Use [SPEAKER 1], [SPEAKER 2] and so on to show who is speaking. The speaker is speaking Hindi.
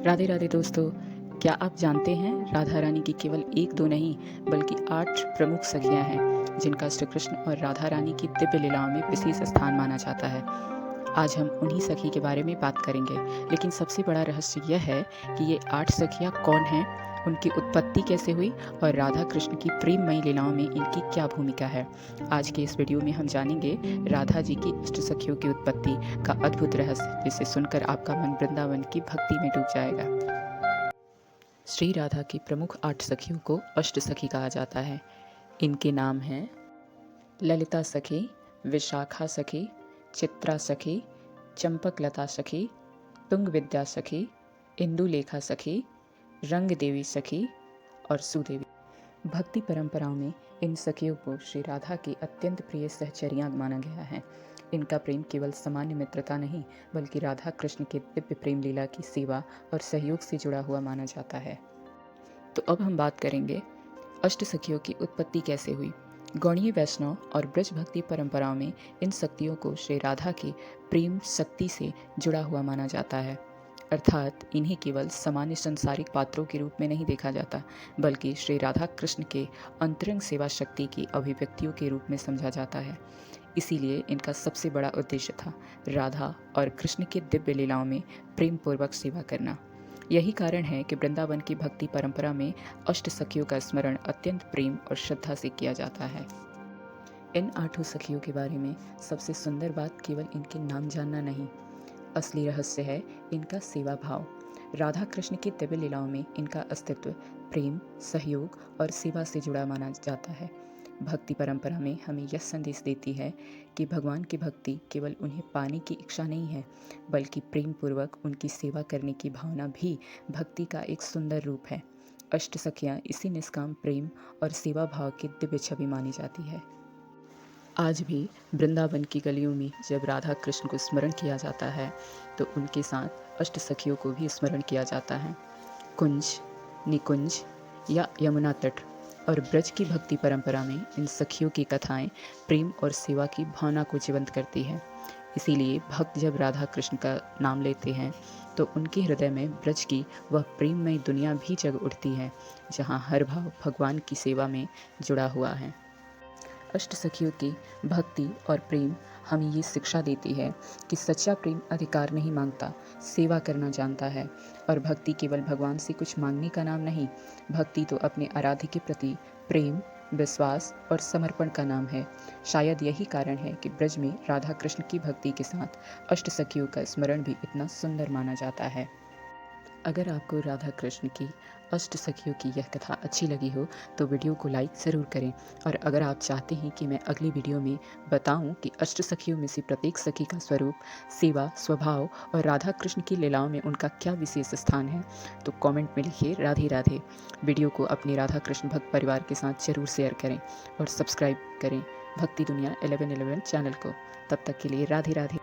[SPEAKER 1] राधे राधे दोस्तों, क्या आप जानते हैं राधा रानी की केवल एक दो नहीं बल्कि 8 प्रमुख सखियां हैं जिनका श्री कृष्ण और राधा रानी की दिव्य लीलाओं में विशेष स्थान माना जाता है। आज हम उन्हीं सखी के बारे में बात करेंगे, लेकिन सबसे बड़ा रहस्य यह है कि ये 8 सखियां कौन हैं, उनकी उत्पत्ति कैसे हुई और राधा कृष्ण की प्रेममयी लीलाओं में इनकी क्या भूमिका है। आज के इस वीडियो में हम जानेंगे राधा जी की अष्ट सखियों की उत्पत्ति का अद्भुत रहस्य, जिसे सुनकर आपका मन वृंदावन की भक्ति में डूब जाएगा। श्री राधा की प्रमुख 8 सखियों को अष्ट सखी कहा जाता है। इनके नाम हैं ललिता सखी, विशाखा सखी, चित्रा सखी, चंपकलता सखी, तुंग विद्या सखी, इंदुलेखा सखी, रंग देवी सखी और सुदेवी। भक्ति परंपराओं में इन सखियों को श्री राधा की अत्यंत प्रिय सहचरियां माना गया है। इनका प्रेम केवल सामान्य मित्रता नहीं बल्कि राधा कृष्ण के दिव्य प्रेम लीला की सेवा और सहयोग से जुड़ा हुआ माना जाता है। तो अब हम बात करेंगे अष्ट सखियों की उत्पत्ति कैसे हुई। गौड़ीय वैष्णव और ब्रज भक्ति परंपराओं में इन शक्तियों को श्री राधा की प्रेम शक्ति से जुड़ा हुआ माना जाता है, अर्थात इन्हें केवल सामान्य संसारिक पात्रों के रूप में नहीं देखा जाता बल्कि श्री राधा कृष्ण के अंतरंग सेवा शक्ति की अभिव्यक्तियों के रूप में समझा जाता है। इसीलिए इनका सबसे बड़ा उद्देश्य था राधा और कृष्ण के दिव्य लीलाओं में प्रेम पूर्वक सेवा करना। यही कारण है कि वृंदावन की भक्ति परंपरा में अष्ट सखियों का स्मरण अत्यंत प्रेम और श्रद्धा से किया जाता है। इन 8 सखियों के बारे में सबसे सुंदर बात केवल इनके नाम जानना नहीं, असली रहस्य है इनका सेवा भाव। राधा कृष्ण की दिव्य लीलाओं में इनका अस्तित्व प्रेम, सहयोग और सेवा से जुड़ा माना जाता है। भक्ति परंपरा में हमें यह संदेश देती है कि भगवान की भक्ति केवल उन्हें पाने की इच्छा नहीं है बल्कि प्रेम पूर्वक उनकी सेवा करने की भावना भी भक्ति का एक सुंदर रूप है। अष्ट सखियाँ इसी निष्काम प्रेम और सेवा भाव की दिव्य छवि मानी जाती है। आज भी वृंदावन की गलियों में जब राधा कृष्ण को स्मरण किया जाता है तो उनके साथ अष्ट सखियों को भी स्मरण किया जाता है। कुंज, निकुंज या यमुना तट और ब्रज की भक्ति परंपरा में इन सखियों की कथाएं प्रेम और सेवा की भावना को जीवंत करती है। इसीलिए भक्त जब राधा कृष्ण का नाम लेते हैं तो उनके हृदय में ब्रज की वह प्रेममय दुनिया भी जग उठती है, जहां हर भाव भगवान की सेवा में जुड़ा हुआ है। अष्ट सखियों की भक्ति और प्रेम हमें ये शिक्षा देती है कि सच्चा प्रेम अधिकार नहीं मांगता, सेवा करना जानता है। और भक्ति केवल भगवान से कुछ मांगने का नाम नहीं, भक्ति तो अपने आराध्य के प्रति प्रेम, विश्वास और समर्पण का नाम है। शायद यही कारण है कि ब्रज में राधा कृष्ण की भक्ति के साथ अष्ट सखियों का स्मरण भी इतना सुंदर माना जाता है। अगर आपको राधा कृष्ण की अष्ट सखियों की यह कथा अच्छी लगी हो तो वीडियो को लाइक ज़रूर करें। और अगर आप चाहते हैं कि मैं अगली वीडियो में बताऊं कि अष्ट सखियों में से प्रत्येक सखी का स्वरूप, सेवा, स्वभाव और राधा कृष्ण की लीलाओं में उनका क्या विशेष स्थान है, तो कमेंट में लिखिए राधे राधे। वीडियो को अपने राधा कृष्ण भक्त परिवार के साथ जरूर शेयर करें और सब्सक्राइब करें भक्ति दुनिया 1111 चैनल को। तब तक के लिए राधे राधे।